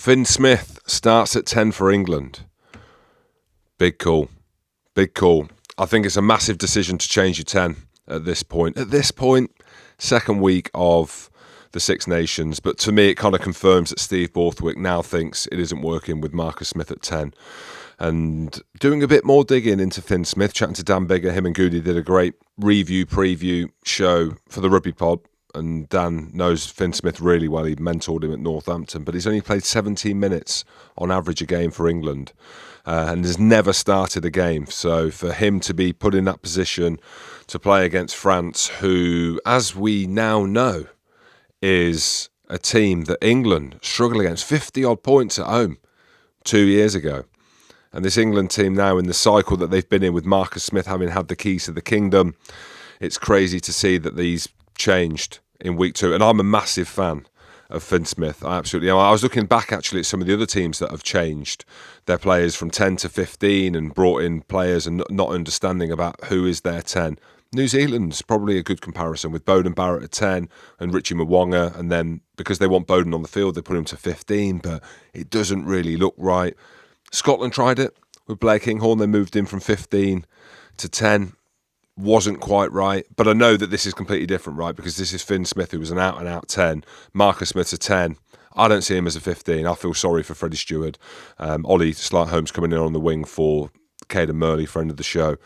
Finn Smith starts at 10 for England. Big call. Big call. I think it's a massive decision to change your 10 at this point. At this point, second week of the Six Nations. But to me, it kind of confirms that Steve Borthwick now thinks it isn't working with Marcus Smith at 10. And doing a bit more digging into Finn Smith, chatting to Dan Bigger, him and Goody did a great preview show for the Rugby Pod. And Dan knows Finn Smith really well. He mentored him at Northampton, but he's only played 17 minutes on average a game for England and has never started a game. So for him to be put in that position to play against France, who, as we now know, is a team that England struggled against 50-odd points at home 2 years ago. And this England team now in the cycle that they've been in with Marcus Smith having had the keys to the kingdom, it's crazy to see that these changed in week 2, and I'm a massive fan of Finn Smith. I absolutely am. I was looking back actually at some of the other teams that have changed their players from 10 to 15 and brought in players and not understanding about who is their 10. New Zealand's probably a good comparison with Bowden Barrett at 10 and Richie Mwanga, and then because they want Bowden on the field they put him to 15, but it doesn't really look right. Scotland tried it with Blair Kinghorn. They moved him from 15 to 10. Wasn't quite right, but I know that this is completely different, right? Because this is Finn Smith, who was an out-and-out 10. Marcus Smith's a 10. I don't see him as a 15. I feel sorry for Freddie Stewart. Ollie Slightholmes coming in on the wing for Caden Murley, friend of the show.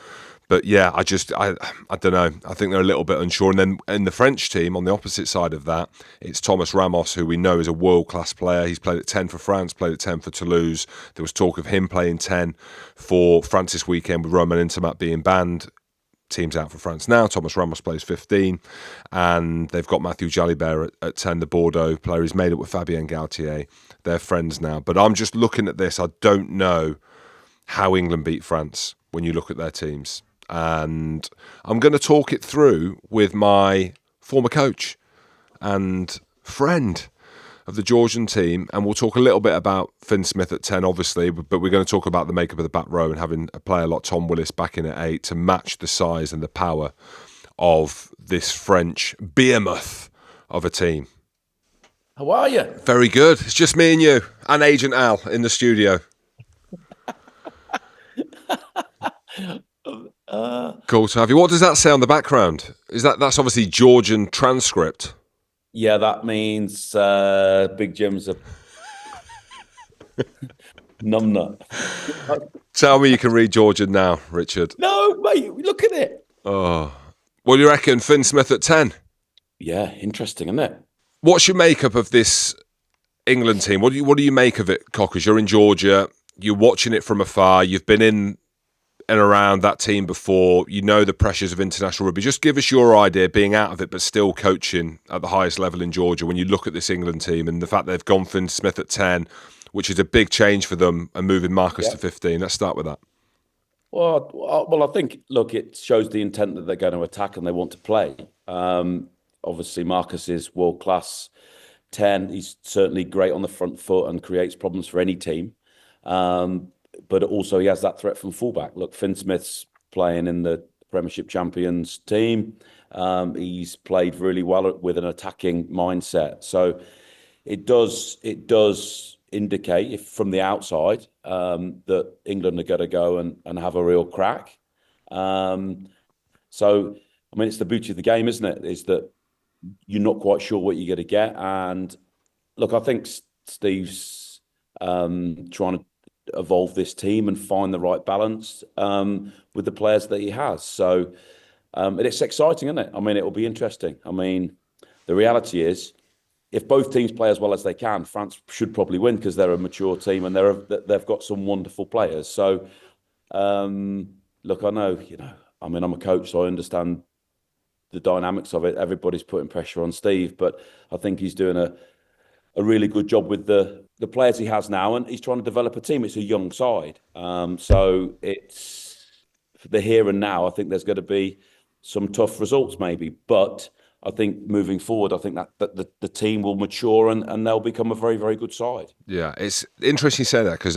But yeah, I don't know. I think they're a little bit unsure. And then in the French team, on the opposite side of that, it's Thomas Ramos, who we know is a world-class player. He's played at 10 for France, played at 10 for Toulouse. There was talk of him playing 10 for France this weekend with Romain Intermat being banned. Team's out for France now. Thomas Ramos plays 15, and they've got Matthew Jalibert at 10, the Bordeaux player. He's made it with Fabien Gaultier. They're friends now. But I'm just looking at this. I don't know how England beat France when you look at their teams. And I'm going to talk it through with my former coach and friend of the Georgian team, and we'll talk a little bit about Finn Smith at 10, obviously, but we're going to talk about the makeup of the back row and having a player like Tom Willis back in at 8 to match the size and the power of this French behemoth of a team. How are you? Very good. It's just me and you and Agent Al in the studio. Cool to have you. What does that say on the background? That's obviously Georgian transcript? Yeah, that means Big Jim's a numbnut. Tell me you can read Georgian now, Richard. No, mate, look at it. Oh, what do you reckon? Finn Smith at 10? Yeah, interesting, isn't it? What's your makeup of this England team? What do you make of it, Cockers? You're in Georgia. You're watching it from afar. You've been in and around that team before. You know the pressures of international rugby. Just give us your idea, being out of it but still coaching at the highest level in Georgia, when you look at this England team and the fact they've gone Finn Smith at 10, which is a big change for them, and moving Marcus to 15. Let's start with that. Well, I think, look, it shows the intent that they're going to attack and they want to play. Obviously, Marcus is world-class 10. He's certainly great on the front foot and creates problems for any team. But also he has that threat from fullback. Look, Finn Smith's playing in the Premiership Champions team. He's played really well with an attacking mindset. So it does indicate, if from the outside, that England are going to go and have a real crack. So, I mean, it's the beauty of the game, isn't it? Is that you're not quite sure what you're going to get. And look, I think Steve's trying to evolve this team and find the right balance with the players that he has. So it's exciting, isn't it? I mean, it will be interesting. I mean, the reality is, if both teams play as well as they can, France should probably win because they're a mature team and they've got some wonderful players. So, look, I know, I mean, I'm a coach, so I understand the dynamics of it. Everybody's putting pressure on Steve, but I think he's doing a really good job with the players he has now, and he's trying to develop a team. It's a young side. So it's for the here and now. I think there's going to be some tough results maybe, but I think moving forward, I think that the team will mature and they'll become a very, very good side. Yeah, it's interesting you say that, because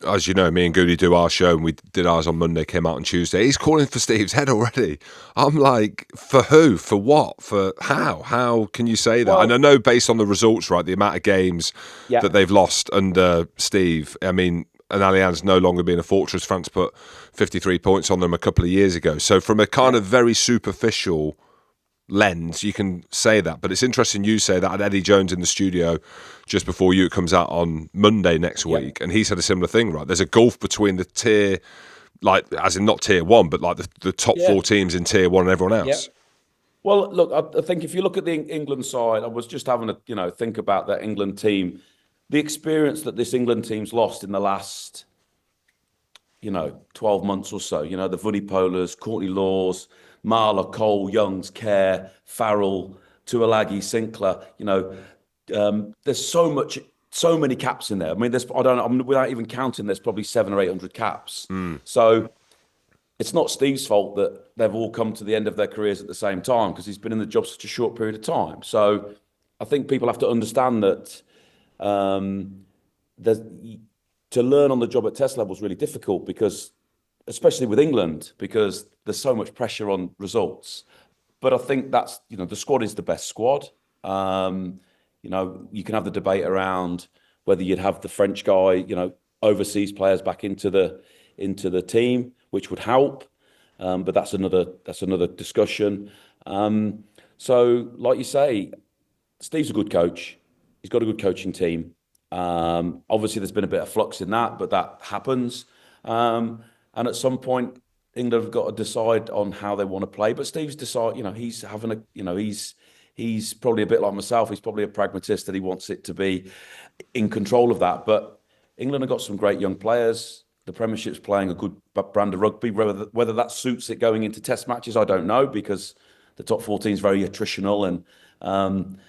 as you know, me and Goody do our show, and we did ours on Monday, came out on Tuesday. He's calling for Steve's head already. I'm like, for who? For what? For how? How can you say that? And I Well, know based on the results, right, the amount of games yeah, that they've lost under Steve, I mean, and Allianz no longer being a fortress. France put 53 points on them a couple of years ago. So from a kind yeah, of very superficial lens, you can say that. But it's interesting you say that. I had Eddie Jones in the studio just before you. It comes out on Monday next yeah, week, and he said a similar thing, right? There's a gulf between the tier, like, as in not tier one, but like the top yeah, four teams in tier one and everyone yeah. else. Well, look, I think if you look at the England side, I was just having a think about that England team, the experience that this England team's lost in the last 12 months or so. The Vunipolas, Courtney Laws, Marler, Cole, Youngs, Kerr, Farrell, Tuolagi, Sinclair. There's so many caps in there. I mean, without even counting, there's probably 700 or 800 caps. So it's not Steve's fault that they've all come to the end of their careers at the same time, because he's been in the job such a short period of time. So I think people have to understand that there's to learn on the job at test level is really difficult, because, especially with England, because there's so much pressure on results. But I think that's, the squad is the best squad. You can have the debate around whether you'd have the French guy, overseas players back into the team, which would help. But that's another discussion. So, like you say, Steve's a good coach. He's got a good coaching team. Obviously, there's been a bit of flux in that, but that happens. And at some point, England have got to decide on how they want to play. But Steve's decided, he's having he's probably a bit like myself. He's probably a pragmatist, and he wants it to be in control of that. But England have got some great young players. The Premiership's playing a good brand of rugby. Whether that suits it going into Test matches, I don't know, because the top 14 is very attritional, and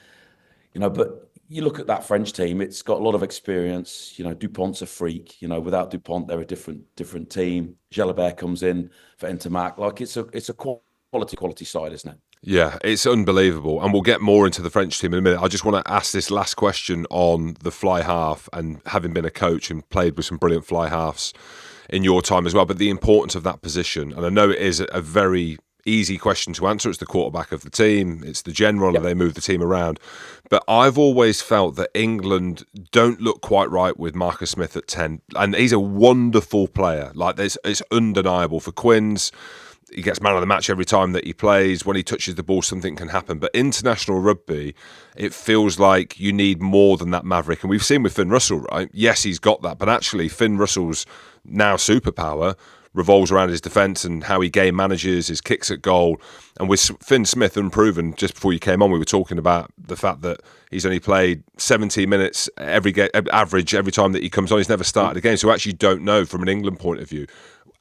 but you look at that French team; it's got a lot of experience. Dupont's a freak. Without Dupont, they're a different team. Jalabert comes in for Intermac. Like, it's a quality side, isn't it? Yeah, it's unbelievable. And we'll get more into the French team in a minute. I just want to ask this last question on the fly half, and having been a coach and played with some brilliant fly halves in your time as well, but the importance of that position. And I know it is a very easy question to answer. It's the quarterback of the team, it's the general, Yep. and they move the team around. But I've always felt that England don't look quite right with Marcus Smith at 10. And he's a wonderful player. Like, it's undeniable. For Quins, he gets man of the match every time that he plays. When he touches the ball, something can happen. But international rugby, it feels like you need more than that maverick. And we've seen with Finn Russell, right? Yes, he's got that. But actually, Finn Russell's now superpower revolves around his defence and how he game manages, his kicks at goal. And with Finn Smith, unproven, just before you came on, we were talking about the fact that he's only played 17 minutes average every time that he comes on. He's never started a game. So we actually don't know from an England point of view.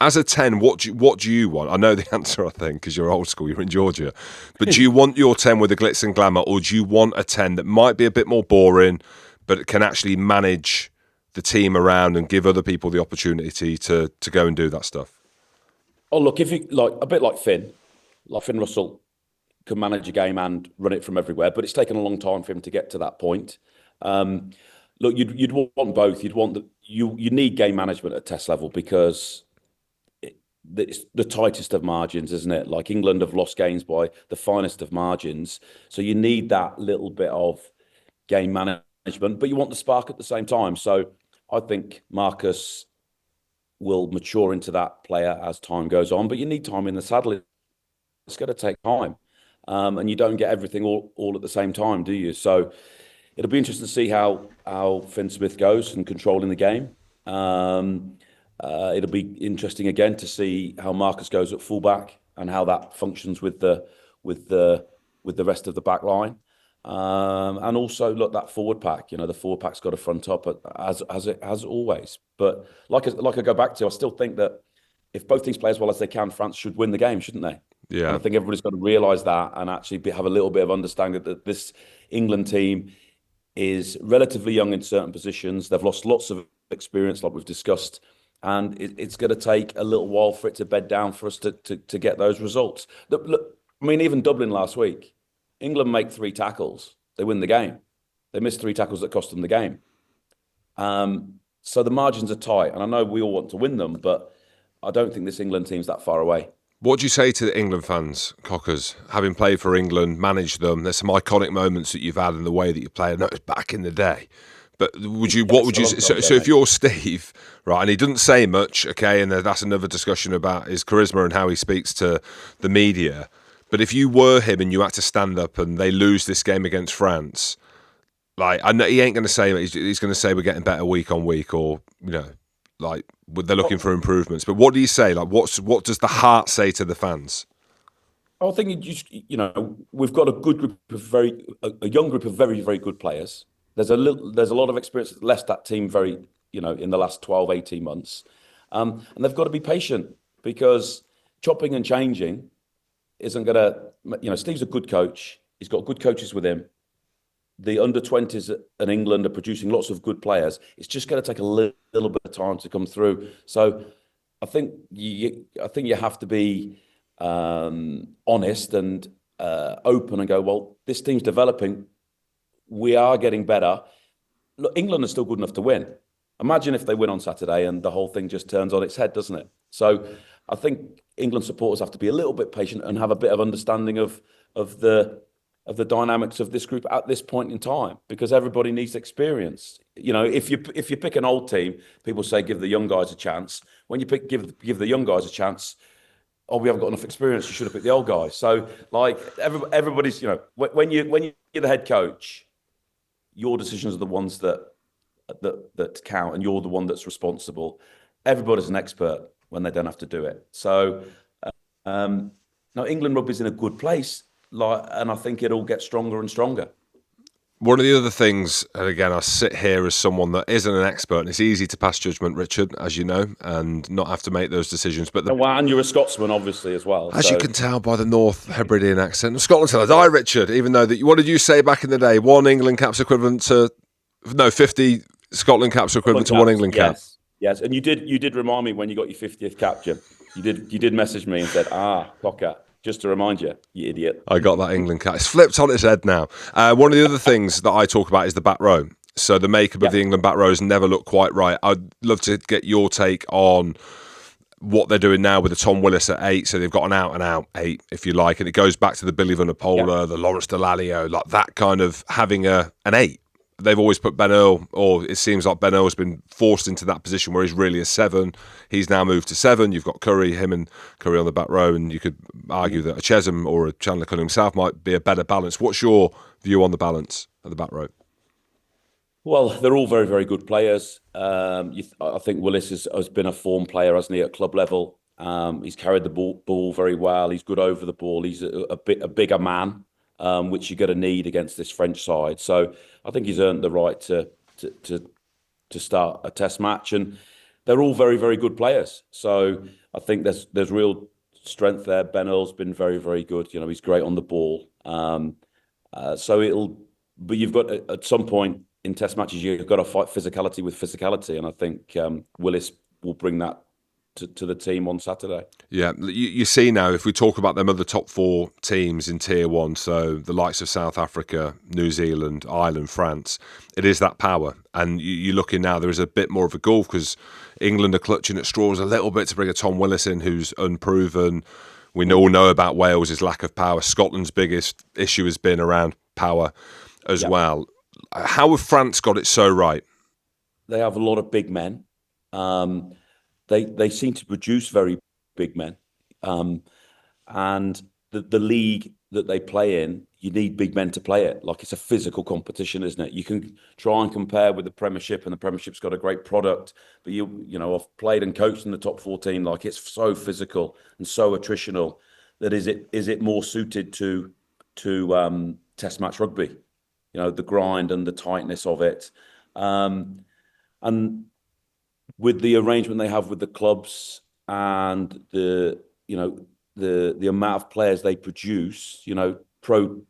As a 10, what do you want? I know the answer, I think, because you're old school, you're in Georgia. But do you want your 10 with the glitz and glamour, or do you want a 10 that might be a bit more boring, but can actually manage the team around and give other people the opportunity to go and do that stuff? Oh, look, if you like, a bit like Finn Russell can manage a game and run it from everywhere, but it's taken a long time for him to get to that point. Look, you'd want both. You need game management at test level, because it's the tightest of margins, isn't it? Like, England have lost games by the finest of margins. So you need that little bit of game management, but you want the spark at the same time. So I think Marcus will mature into that player as time goes on, but you need time in the saddle. It's going to take time. And you don't get everything all at the same time, do you? So it'll be interesting to see how Finn Smith goes in controlling the game. It'll be interesting again to see how Marcus goes at fullback and how that functions with the rest of the back line. And also, look, that forward pack. The forward pack's got to front up as it has always. But like I go back to, I still think that if both these play as well as they can, France should win the game, shouldn't they? Yeah. And I think everybody's got to realise that, and actually have a little bit of understanding that this England team is relatively young in certain positions. They've lost lots of experience, like we've discussed, and it's going to take a little while for it to bed down for us to get those results. Look, I mean, even Dublin last week, England make 3 tackles, they win the game. They missed 3 tackles that cost them the game. So the margins are tight, and I know we all want to win them, but I don't think this England team's that far away. What do you say to the England fans, Cockers, having played for England, managed them? There's some iconic moments that you've had in the way that you play. I know it's back in the day, but what would you? So if you're Steve, right, and he doesn't say much, okay, and that's another discussion about his charisma and how he speaks to the media. But if you were him and you had to stand up and they lose this game against France, like I know he ain't going to say he's going to say we're getting better week on week, or like they're looking for improvements. But what do you say? Like what does the heart say to the fans? I think we've got a young group of very, very good players. There's a lot of experience that left that team in the last 12, 18 months. And they've got to be patient, because chopping and changing isn't going to, Steve's a good coach. He's got good coaches with him. The under-20s in England are producing lots of good players. It's just going to take a little bit of time to come through. So I think you have to be honest and open and go, well, this team's developing. We are getting better. Look, England is still good enough to win. Imagine if they win on Saturday and the whole thing just turns on its head, doesn't it? So I think England supporters have to be a little bit patient and have a bit of understanding of the dynamics of this group at this point in time, because everybody needs experience. If you pick an old team, people say give the young guys a chance. When you give the young guys a chance, oh, we haven't got enough experience, you should have picked the old guys. So like everybody's, when you're the head coach, your decisions are the ones that count, and you're the one that's responsible. Everybody's an expert when they don't have to do it. So now England rugby's in a good place. And I think it'll get stronger and stronger. One of the other things, and again, I sit here as someone that isn't an expert, and it's easy to pass judgment, Richard, as you know, and not have to make those decisions. But and you're a Scotsman, obviously, as well. As you can tell by the North Hebridean accent. Scotland till I die, Richard, even though what did you say back in the day? 1 England cap's equivalent to... No, 50 Scotland caps equivalent to 1 England cap. Yes, and you did remind me when you got your 50th cap, Jim. You did message me and said, Cocker. Just to remind you, you idiot. I got that England cap. It's flipped on its head now. One of the other things that I talk about is the back row. So the makeup of the England back rows never looked quite right. I'd love to get your take on what they're doing now with the Tom Willis at 8. So they've got an out-and-out 8, if you like. And it goes back to the Billy Vunipola, the Lawrence Dallaglio, like that kind of having an 8. They've always put Ben Earl, or it seems like Ben Earl's been forced into that position where he's really a 7. He's now moved to 7. You've got him and Curry on the back row, and you could argue that a Chesham or a Chandler Cunningham South might be a better balance. What's your view on the balance at the back row? Well, they're all very, very good players. I think Willis has been a form player, hasn't he, at club level. He's carried the ball very well. He's good over the ball. He's a bigger man. Which you're going to need against this French side. So I think he's earned the right to start a test match, and they're all very, very good players. So I think there's real strength there. Ben Earl's been very, very good. He's great on the ball. But you've got at some point in test matches you've got to fight physicality with physicality, and I think Willis will bring that to the team on Saturday. Yeah, you see now, if we talk about them other top 4 teams in Tier 1, so the likes of South Africa, New Zealand, Ireland, France, it is that power. And you're looking now, there is a bit more of a gulf because England are clutching at straws a little bit to bring a Tom Willis in who's unproven. We all know about Wales' lack of power. Scotland's biggest issue has been around power as well. How have France got it so right? They have a lot of big men. They seem to produce very big men, and the league that they play in, you need big men to play it. Like, it's a physical competition, isn't it? You can try and compare with the Premiership, and the Premiership's got a great product, but I've played and coached in the top 14. Like, it's so physical and so attritional that is it more suited to Test match rugby? The grind and the tightness of it, and with the arrangement they have with the clubs and the amount of players they produce, Pro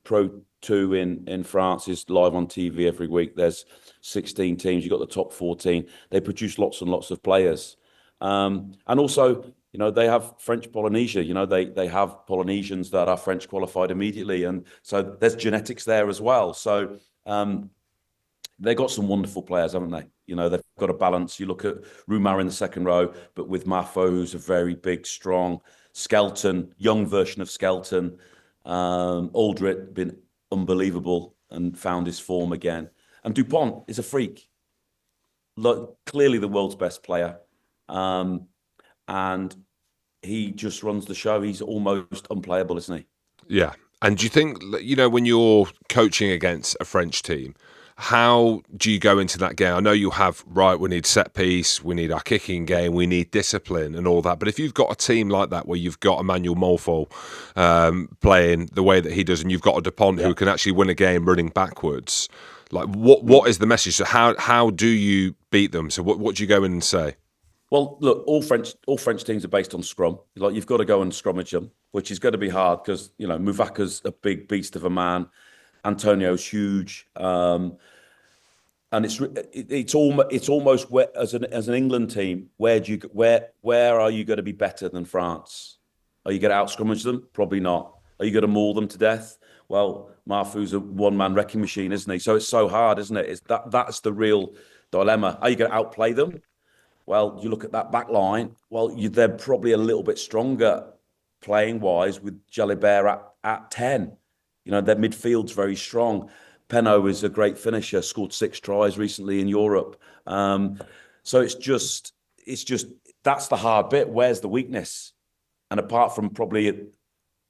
2 in France is live on TV every week. There's 16 teams. You've got the top 14. They produce lots and lots of players. And also, they have French Polynesia. They have Polynesians that are French qualified immediately. And so there's genetics there as well. So they got some wonderful players, haven't they? They've got a balance. You look at Rumar in the second row, but with Mafo, who's a very big, strong Skelton, young version of Skelton. Aldrit been unbelievable and found his form again. And Dupont is a freak. Look, clearly the world's best player. And he just runs the show. He's almost unplayable, isn't he? Yeah. And do you think, when you're coaching against a French team, how do you go into that game? I know you have, we need set piece, we need our kicking game, we need discipline and all that. But if you've got a team like that where you've got Emmanuel Molfo playing the way that he does, and you've got a Dupont who can actually win a game running backwards, like what is the message? So how do you beat them? So what do you go in and say? Well, look, all French teams are based on scrum. Like, you've got to go and scrummage them, which is going to be hard because Muvaka's a big beast of a man, Antonio's huge, and it's almost where, as an England team, where are you going to be better than France? Are you going to out scrummage them? Probably not. Are you going to maul them to death? Well, Marfu's a one-man wrecking machine, isn't he? So it's so hard, isn't it? That's the real dilemma. Are you going to outplay them? Well, you look at that back line. Well, they're probably a little bit stronger playing wise with Jalibert at 10. Their midfield's very strong. Penaud is a great finisher, scored 6 tries recently in Europe. So it's just that's the hard bit. Where's the weakness? And apart from probably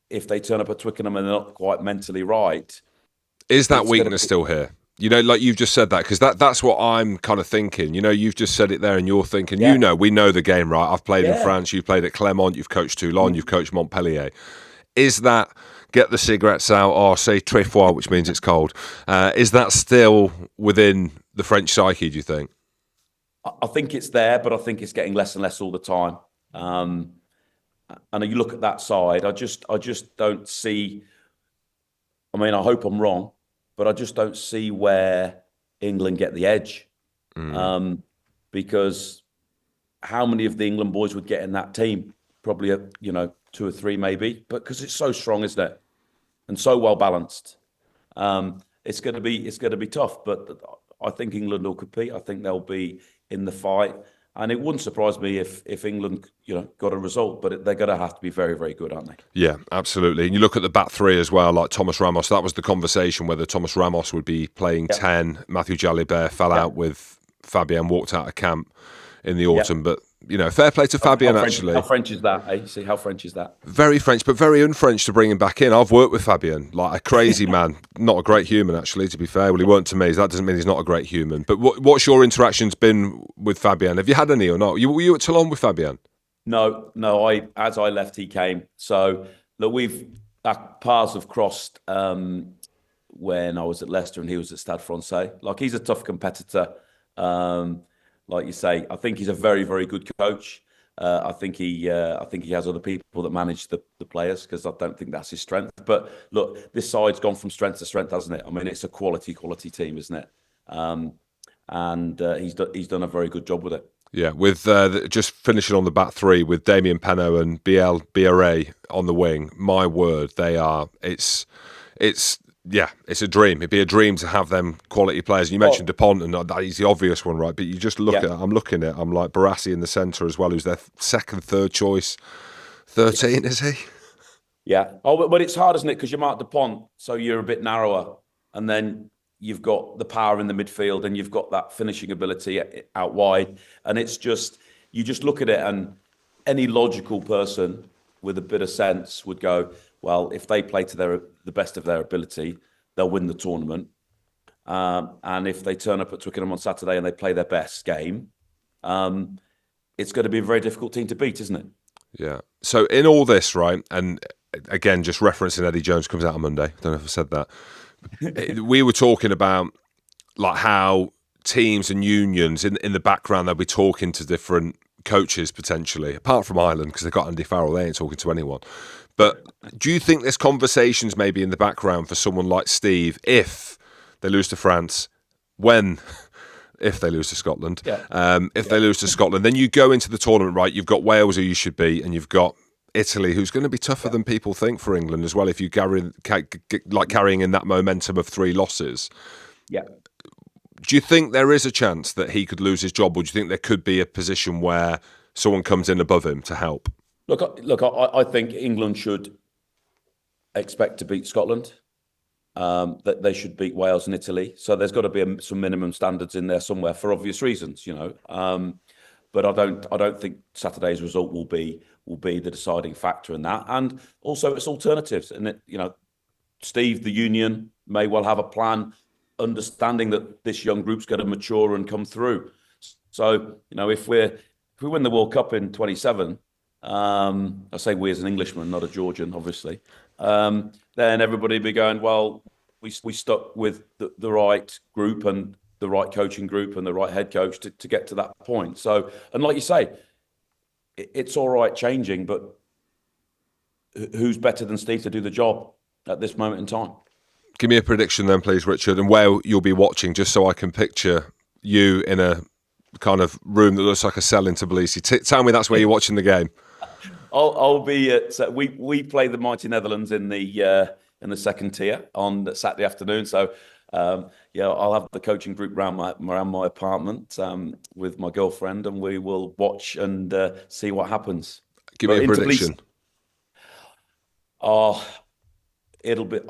if they turn up at Twickenham and they're not quite mentally right, is that weakness still here? Like you've just said that, because that's what I'm kind of thinking. You've just said it there and you're thinking, we know the game, right? I've played in France, you've played at Clermont, you've coached Toulon, you've coached Montpellier. Is that, get the cigarettes out, or say très froid, which means it's cold, is that still within the French psyche, do you think? I think it's there, but I think it's getting less and less all the time. And you look at that side, I just don't see, I hope I'm wrong, but I just don't see where England get the edge. Because how many of the England boys would get in that team? Probably, 2 or 3 maybe, but because it's so strong, isn't it? And so well balanced. It's going to be tough, but I think England will compete. I think they'll be in the fight. And it wouldn't surprise me if England, got a result, but they're going to have to be very, very good, aren't they? Yeah, absolutely. And you look at the back three as well, like Thomas Ramos. That was the conversation whether Thomas Ramos would be playing 10. Matthew Jalibert fell out with Fabien, walked out of camp in the autumn. But, fair play to Fabien, actually. How French is that, eh? See, how French is that? Very French, but very un-French to bring him back in. I've worked with Fabien, like a crazy man. Not a great human, actually, to be fair. Well, he weren't to me, so that doesn't mean he's not a great human. But what's your interactions been with Fabien? Have you had any or not? Were you at Toulon with Fabien? No. As I left, he came. So, look, our paths have crossed when I was at Leicester and he was at Stade Francais. Like, he's a tough competitor. Like you say, I think he's a very, very good coach. I think he has other people that manage the players, because I don't think that's his strength. But look, this side's gone from strength to strength, hasn't it? It's a quality team, isn't it? And he's done a very good job with it. Yeah, with just finishing on the back three with Damien Penaud and BRA on the wing. My word, they are. It's a dream. It'd be a dream to have them quality players. You mentioned Dupont, and he's the obvious one, right? But you just look at, I'm looking at, I'm like Barassi in the centre as well, who's their second, third choice. 13, is he? Yeah. Oh, but it's hard, isn't it? Because you're Marc Dupont, so you're a bit narrower. And then you've got the power in the midfield and you've got that finishing ability out wide. And it's just, you just look at it, and any logical person with a bit of sense would go, well, if they play to the best of their ability, they'll win the tournament. And if they turn up at Twickenham on Saturday and they play their best game, it's going to be a very difficult team to beat, isn't it? Yeah. So in all this, right, and again, just referencing Eddie Jones comes out on Monday. I don't know if I said that. We were talking about like how teams and unions in the background, they'll be talking to different coaches potentially, apart from Ireland, because they've got Andy Farrell, they ain't talking to anyone. But do you think there's conversations maybe in the background for someone like Steve if they lose to France, if they lose to Scotland, they lose to Scotland, then you go into the tournament, right, you've got Wales, who you should beat, and you've got Italy, who's going to be tougher than people think for England as well, if you carrying in that momentum of 3 losses. Yeah. Do you think there is a chance that he could lose his job, or do you think there could be a position where someone comes in above him to help? Look, I think England should expect to beat Scotland. That they should beat Wales and Italy. So there's got to be some minimum standards in there somewhere for obvious reasons, But I don't think Saturday's result will be the deciding factor in that. And also it's alternatives. And Steve, the union, may well have a plan, understanding that this young group's going to mature and come through. So, if we win the World Cup in 27, I say we as an Englishman, not a Georgian, obviously, then everybody be going, well, we stuck with the right group and the right coaching group and the right head coach to get to that point. So, and like you say, it's all right changing, but who's better than Steve to do the job at this moment in time? Give me a prediction then, please, Richard, and where you'll be watching, just so I can picture you in a kind of room that looks like a cell in Tbilisi. Tell me that's where you're watching the game. I'll be at. We play the mighty Netherlands in the second tier on Saturday afternoon. So I'll have the coaching group around my apartment with my girlfriend, and we will watch and see what happens. Give me a prediction. It'll be.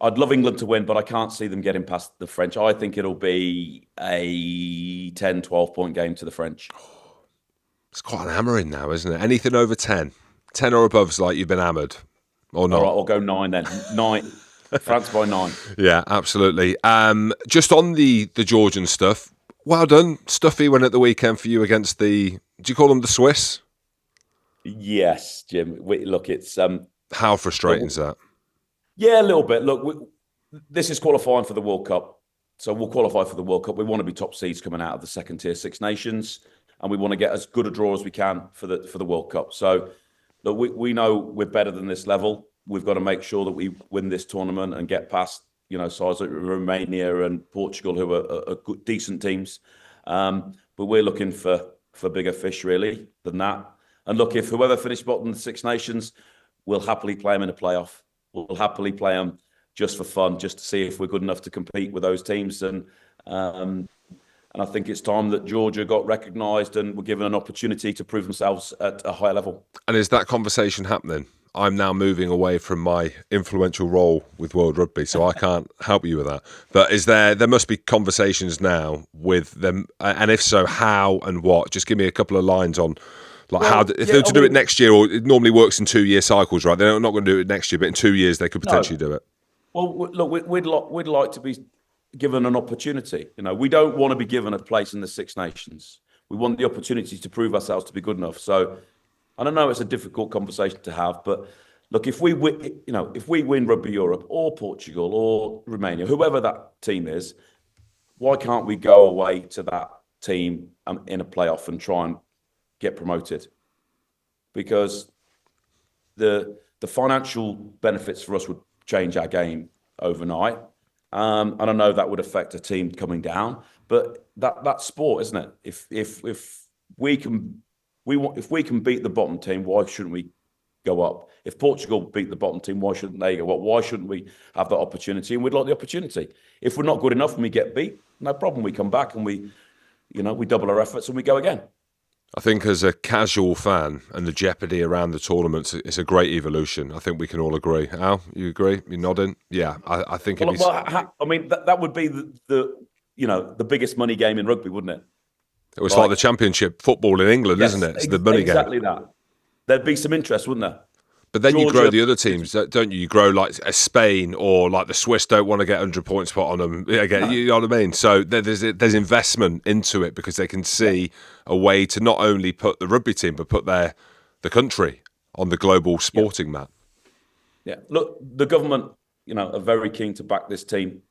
I'd love England to win, but I can't see them getting past the French. I think it'll be a 10, 12-point game to the French. It's quite an hammering now, isn't it? Anything over 10. 10 or above is like you've been hammered. Or not. All right, I'll go 9 then. 9. France by 9. Yeah, absolutely. Just on the Georgian stuff, well done. Stuffy win at the weekend for you against do you call them the Swiss? Yes, Jim. Look, it's... How frustrating is that? Yeah, a little bit. Look, this is qualifying for the World Cup. So we'll qualify for the World Cup. We want to be top seeds coming out of the second tier Six Nations, and we want to get as good a draw as we can for the World Cup. So look, we know we're better than this level. We've got to make sure that we win this tournament and get past, sides like Romania and Portugal, who are good, decent teams. But we're looking for bigger fish, really, than that. And look, if whoever finished bottom in the Six Nations, we'll happily play them in a playoff. We'll happily play them just for fun, just to see if we're good enough to compete with those teams. And I think it's time that Georgia got recognised and were given an opportunity to prove themselves at a high level. And is that conversation happening? I'm now moving away from my influential role with World Rugby, so I can't help you with that. But there must be conversations now with them, and if so, how and what? Just give me a couple of lines on how if they were to do it next year, or it normally works in 2-year cycles, right? They're not going to do it next year, but in 2 years they could potentially do it. Well, look, we'd like to be given an opportunity. We don't want to be given a place in the Six Nations. We want the opportunity to prove ourselves to be good enough. So I don't know, it's a difficult conversation to have, but look, if we win Rugby Europe or Portugal or Romania, whoever that team is, why can't we go away to that team in a playoff and try and get promoted? Because the financial benefits for us would change our game overnight. And I know that would affect a team coming down, but that's sport, isn't it? If we can beat the bottom team, why shouldn't we go up? If Portugal beat the bottom team, why shouldn't they go up? Why shouldn't we have that opportunity? And we'd like the opportunity. If we're not good enough and we get beat, no problem. We come back and we double our efforts and we go again. I think as a casual fan and the jeopardy around the tournament, it's a great evolution. I think we can all agree. Al, you agree? You're nodding? Yeah, I think. That would be the biggest money game in rugby, wouldn't it? It was like the championship football in England, yes, isn't it? It's the money game. Exactly that. There'd be some interest, wouldn't there? But then Georgia, you grow the other teams, don't you? You grow like a Spain, or like the Swiss don't want to get 100 points put on them. Again, you know what I mean? So there's investment into it because they can see a way to not only put the rugby team, but put the country on the global sporting map. Yeah. Look, the government, are very keen to back this team.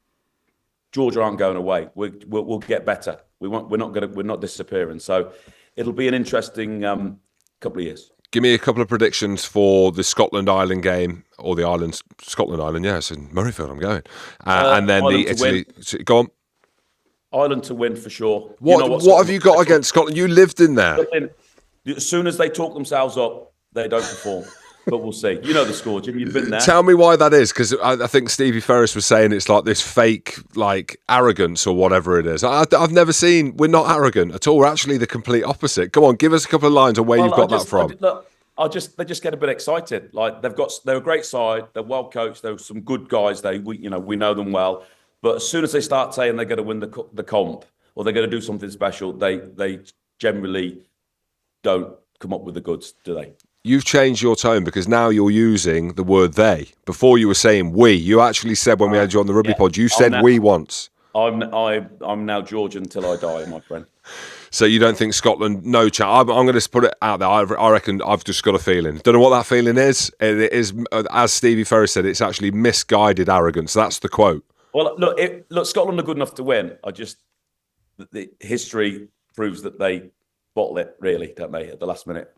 Georgia aren't going away. We'll get better. We're not disappearing. So it'll be an interesting couple of years. Give me a couple of predictions for the Scotland-Ireland game, or the Scotland-Ireland, it's in Murrayfield I'm going. And then Ireland the Italy... Go on. Ireland to win for sure. What have you got against Scotland? You lived in there. As soon as they talk themselves up, they don't perform. but we'll see. You know the score, Jim. You've been there. Tell me why that is, because I think Stevie Ferris was saying it's like this fake, like, arrogance or whatever it is. I've never seen. We're not arrogant at all. We're actually the complete opposite. Come on, give us a couple of lines on where you've got that from. They just get a bit excited. Like they're a great side. They're well coached. They're some good guys. We know them well. But as soon as they start saying they're going to win the comp or they're going to do something special, they generally don't come up with the goods, do they? You've changed your tone because now you're using the word they. Before you were saying we. You actually said when we had you on the rugby pod, you said we once. I'm now Georgian until I die, my friend. So you don't think Scotland, no chance. I'm going to put it out there. I reckon I've just got a feeling. Don't know what that feeling is. It is, as Stevie Ferris said, it's actually misguided arrogance. That's the quote. Well, look, Scotland are good enough to win. The history proves that they bottle it, really, don't they, at the last minute.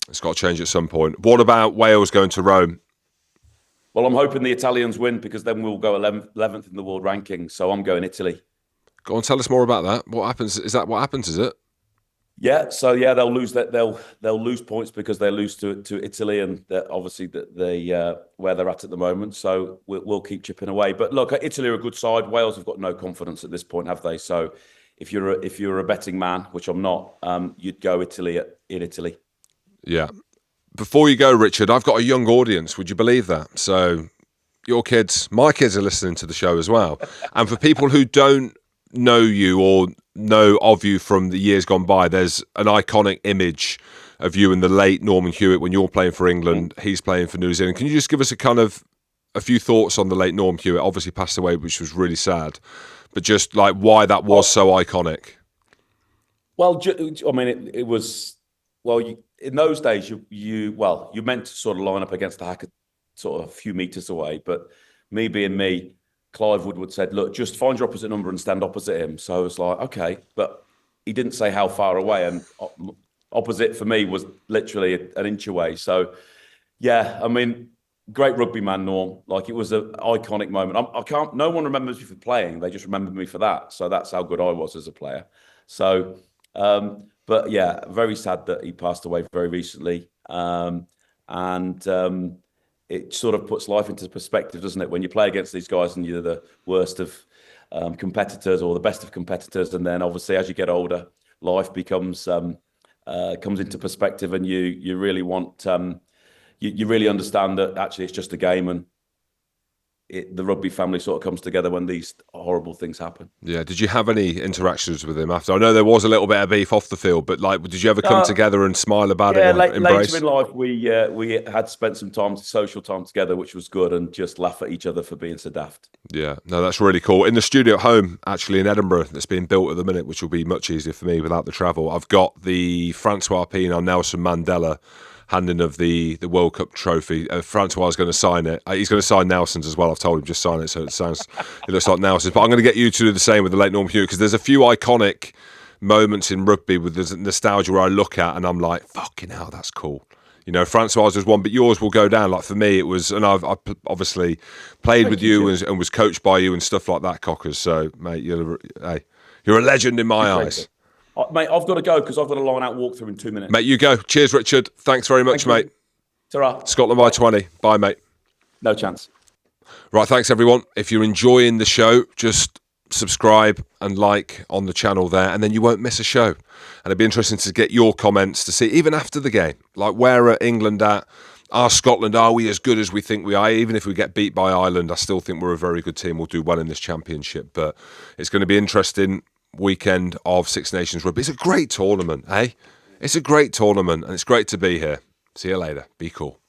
It's got to change at some point. What about Wales going to Rome? Well, I'm hoping the Italians win because then we'll go 11th in the world ranking. So I'm going Italy. Go on, tell us more about that. What happens? Is that what happens? Is it? Yeah. So yeah, they'll lose that. They'll lose points because they lose to Italy, and obviously they where they're at the moment. So we'll keep chipping away. But look, Italy are a good side. Wales have got no confidence at this point, have they? So if you're a betting man, which I'm not, you'd go Italy in Italy. Yeah. Before you go, Richard, I've got a young audience. Would you believe that? So your kids, my kids are listening to the show as well. And for people who don't know you or know of you from the years gone by, there's an iconic image of you and the late Norman Hewitt when you're playing for England. He's playing for New Zealand. Can you just give us a few thoughts on the late Norm Hewitt? Obviously passed away, which was really sad. But just like why that was so iconic. Well, I mean, it was... Well, in those days, you meant to sort of line up against the hacker sort of a few metres away. But me being me, Clive Woodward said, look, just find your opposite number and stand opposite him. So I was like, okay. But he didn't say how far away. And opposite for me was literally an inch away. So, yeah, I mean, great rugby man, Norm. Like, it was an iconic moment. No one remembers me for playing. They just remembered me for that. So that's how good I was as a player. So... but yeah, very sad that he passed away very recently. It sort of puts life into perspective, doesn't it? When you play against these guys and you're the worst of competitors or the best of competitors, and then obviously as you get older, life becomes comes into perspective, and you really want you really understand that actually it's just a game, and the rugby family sort of comes together when these horrible things happen. Yeah. Did you have any interactions with him after? I know there was a little bit of beef off the field, but like, did you ever come together and smile about it? And embrace? Later in life, we had spent some social time together, which was good, and just laugh at each other for being so daft. Yeah, no, that's really cool. In the studio at home, actually in Edinburgh, that's being built at the minute, which will be much easier for me without the travel. I've got the Francois Pienaar Nelson Mandela handing of the World Cup trophy. Francois is going to sign it. He's going to sign Nelson's as well. I've told him just sign it, so it looks like Nelson's. But I'm going to get you to do the same with the late Norm Hewitt, because there's a few iconic moments in rugby with the nostalgia where I look at and I'm like, fucking hell, that's cool. You know, Francois was one, but yours will go down. Like for me, it was, and I've obviously played with you and was coached by you and stuff like that, Cockers. So, mate, you're a legend in my eyes. Mate, I've got to go because I've got a line out walk through in 2 minutes. Mate, you go. Cheers, Richard. Thanks very much, mate. Ta-ra. Scotland by 20. Bye, mate. No chance. Right, thanks, everyone. If you're enjoying the show, just subscribe and like on the channel there, and then you won't miss a show. And it'd be interesting to get your comments to see, even after the game, like where are England at? Are Scotland, are we as good as we think we are? Even if we get beat by Ireland, I still think we're a very good team. We'll do well in this championship. But it's going to be interesting weekend of Six Nations rugby. It's a great tournament, eh? It's a great tournament, and it's great to be here. See you later. Be cool.